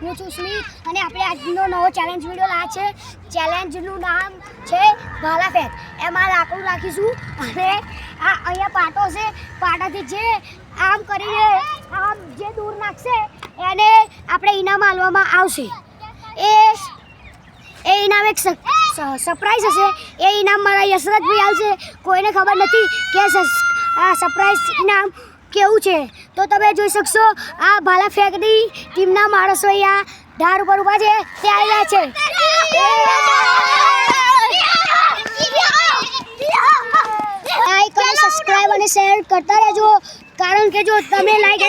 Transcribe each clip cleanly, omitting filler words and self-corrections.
હું છું સ્મિત અને આપણે આજનો નવો ચેલેન્જ વિડીયો લાવ્યા છે. ચેલેન્જનું નામ છે ભાલા ફેંક. એમાં લાકડું રાખીશું અને આ અહીંયા પાટો છે, પાટાથી જે આમ કરીને આમ જે દૂર નાખશે એને આપણે ઇનામ આલવામાં આવશે. એ ઇનામ એક સરપ્રાઈઝ હશે. એ ઇનામ મારા યશરથભાઈ આવશે. કોઈને ખબર નથી કે આ સરપ્રાઈઝ ઇનામ કેવું છે. તો તમે જોઈ શકશો આ ભાલા ફેંકની ટીમના માણસો અહીંયા ધાર ઉપર ઊભા છે, તે આવ્યા છે. લાઈક અને સબસ્ક્રાઇબ અને શેર કરતા રહેજો, કારણ કે જો તમે લાઈક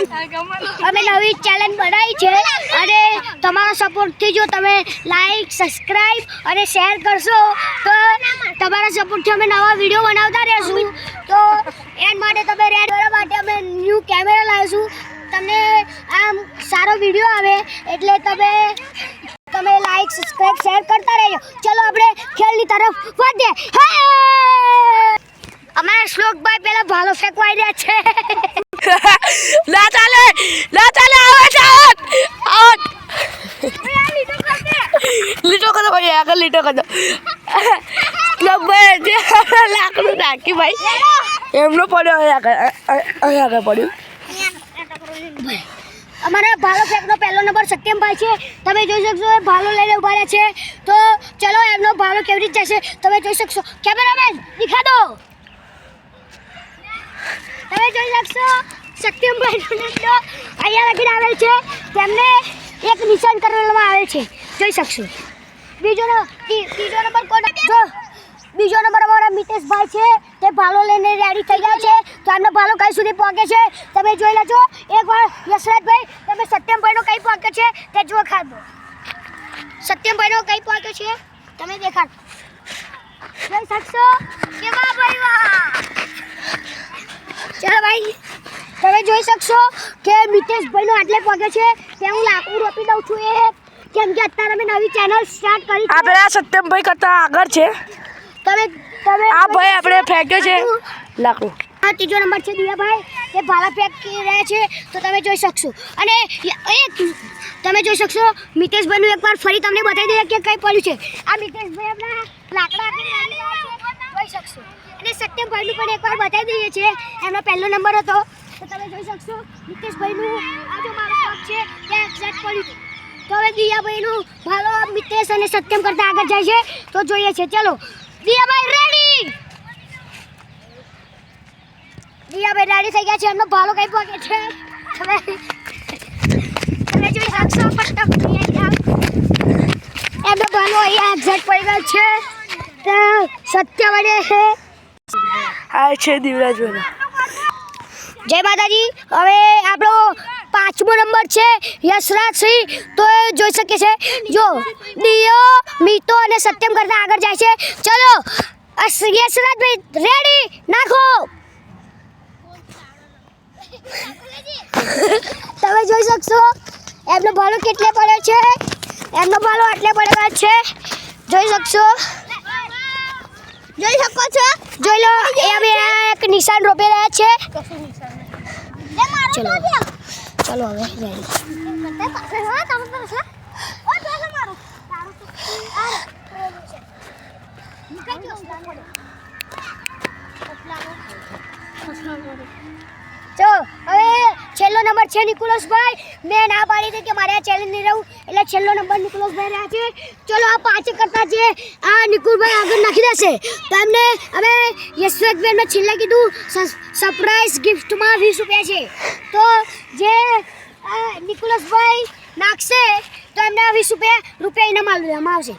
અમે નવી ચેલેન્જ બનાવી છે અને તમારા સપોર્ટથી જો તમે લાઈક સબસ્ક્રાઇબ અને શેર કરશો તો તમારા સપોર્ટથી અમે નવા વિડીયો બનાવતા રહીશું. તો એના માટે તમે રેડ કરવા માટે અમે ન્યૂ કેમેરા લાવીશું. તમને આમ સારો વિડીયો આવે એટલે તમે લાઈક સબસ્ક્રાઇબ શેર કરતા રહેજો. ચલો આપણે ખેલની તરફ વધીએ. અમારા શ્લોકભાઈ પેલા ભાલો ફેંકવા રહ્યા છે. ના ચાલે આવે છે. લીટો કરો ભાઈ, આગળ લીટો કરો. લાકડું નાખી ભાઈ એમનો પડ્યો આગળ પડ્યું. અમારા ભાલો ફેંકનો પહેલો નંબર સત્યમભાઈ છે. તમે જોઈ શકશો એ ભાલો લઈને ઉભા રહ્યા છે. તો ચલો એમનો ભાલો કેવી રીતે જશે તમે જોઈ શકશો. કેમેરામેન દિખા દો. તમે જોઈ શકશો સત્યમભાઈનો નંબર અહીંયા લખીને આવેલ છે. તેમને એક નિશાન કરવામાં આવેલ છે, જોઈ શકશો. ત્રીજો નંબર કોણ? જો બીજો નંબર અમારા મિતેશભાઈ છે. તે ભાલો લઈને રેડી થઈ ગયા છે. તો એમનો ભાલો કઈ સુધી પહોંચે છે તમે જોઈ લેજો. એકવાર યશરાજભાઈ તમે સત્યમભાઈનો કઈ પહોંચે છે તે જો ખાધો. સત્યમભાઈનો કઈ પહોંચે છે તમે દેખાડો. જોઈ શકશો કે વાહ ભાઈ વાહ. ચાલો ભાઈ તમે જોઈ શકશો કે મિતેશભાઈનો આટલે પહોંચે છે. તે હું લાકડું રોપી દઉં છું કેમ કે અત્યારે અમે નવી ચેનલ સ્ટાર્ટ કરી છે. આપણે આ સત્યમભાઈ કરતા આગળ છે. તમે આ ભાઈ આપણે ફેંક્યો છે લાકડું. આ ત્રીજો નંબર છે દિયાભાઈ, તે ભાલા ફેંકી રહ્યા છે. તો તમે જોઈ શકશો અને તમે જોઈ શકશો મિતેશભાઈનું એકવાર ફરી તમને બતાવી દઈએ કે કઈ પડ્યું છે. આ મિતેશભાઈ આપણા લાકડા જોઈ શકશો અને સત્યમભાઈનું પણ એકવાર બતાવી દઈએ છીએ. એમનો પહેલો નંબર હતો. તો તમે જોઈ શકશો મિતેશભાઈનું આ જો મારો પગ છે ત્યાં એક્ઝેક્ટ પડ્યું છે. તો હવે દિયાભાઈનું ભાલો મિતેશ અને સત્યમ કરતાં આગળ જાય છે. તો જોઈએ છે. ચલો દિયાભાઈ રેડી. દિયાભાઈ રેડી થઈ ગયા છે. એમનો ભાલો કઈ પહોંચે છે તમે જોઈ શકશો. એમનો ભાલો અહીંયા એક્ઝેક્ટ પડી ગયો છે. તો સત્ય વડે છે આ છે દિવરાજભાઈ. જય માતાજી. હવે આપણો 5મો નંબર છે યશરાજસિંહ. તો જોઈ શકે છે જો દિયો મીતો અને સત્યમ કરતા આગળ જાય છે. ચલો યશરાજભાઈ રેડી નાખો. તમે જોઈ શકશો એમનો ભાલો કેટલે પડ્યો છે. એમનો ભાલો આટલે પડેલો છે, જોઈ શકશો. જોઈ શકો છો. જોઈ લો એ હવે એક નિશાન રોપી રહ્યા છે. ચલો ચલો હવે ચલો હવે છેલ્લો નંબર છે નિકુલસભાઈ. મેં ના પાડી હતી કે મારે આ ચેલેન્જ નહીં રહું એટલે છેલ્લો નંબર નિકુલસભાઈ રહ્યા છે. ચલો આ 5 કરતા છે આ નિકુલભાઈ આગળ નાખી દેશે. તો એમને હવે યશરાજભાઈ મેં છેલ્લે કીધું સરપ્રાઈઝ ગિફ્ટમાં 20 રૂપિયા છે. તો જે નિકુલસભાઈ નાખશે તો એમને 20 રૂપિયા ઇનામ આપવામાં આવશે.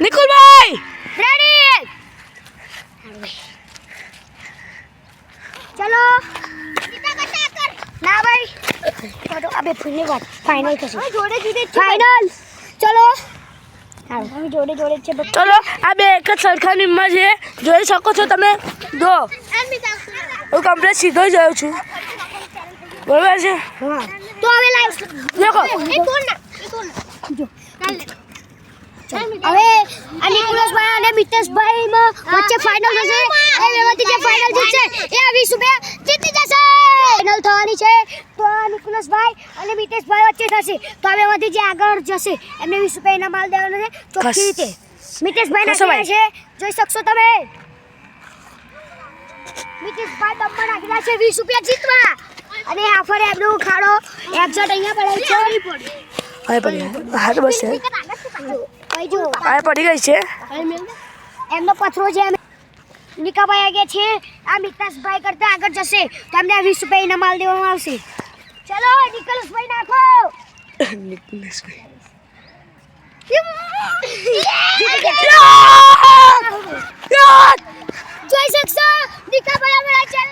નિકુલભાઈ રેડી. ચલો ના ભાઈ તો અબે ફૂલની વાત ફાઇનલ થશે. જોડે જોડે ફાઇનલ. ચલો હવે જોડે જોડે છે. ચલો આ બે એક જ સરખાનીમાં છે, જોઈ શકો છો તમે. જો હું કમ્પ્લીટ સીધો જ આવ્યો છું, બરાબર છે. હા તો હવે લાઈવ દેખો હવે આ નિકુલસભાઈ અને મિતેશભાઈમાં વચ્ચે ફાઇનલ થશે. એ એમાંથી જે ફાઇનલ જીતશે એ 20 રૂપિયા જીતી જશે. ફાઇનલ થવાની છે તો નિકુલસભાઈ અને મિતેશભાઈ વચ્ચે થશે તો હવે એમાંથી જે આગળ જશે એમને 20 રૂપિયા ઇનામ માલ દેવાનો છે ચોખ્ખી રીતે મિતેશભાઈ નાખ્યા છે જોઈ શકશો તમે મિતેશભાઈ દમમાં નાખેલા છે 20 રૂપિયા જીતવા અને આફરે એમનું ખાડો એક્ઝેક્ટ અહીંયા પડે છે હા બસ ભાઈ જો આ પડી ગઈ છે એમનો પથરો છે નિકાભાઈ આગળ છે આ મિતેશભાઈ કરતા આગળ જશે તો એમને 20 રૂપિયા ઇનામ માલ દેવામાં આવશે ચલો નિકુલસભાઈ નાખો જોઈ શકશો નિકાભાઈ અમારા ચેનલ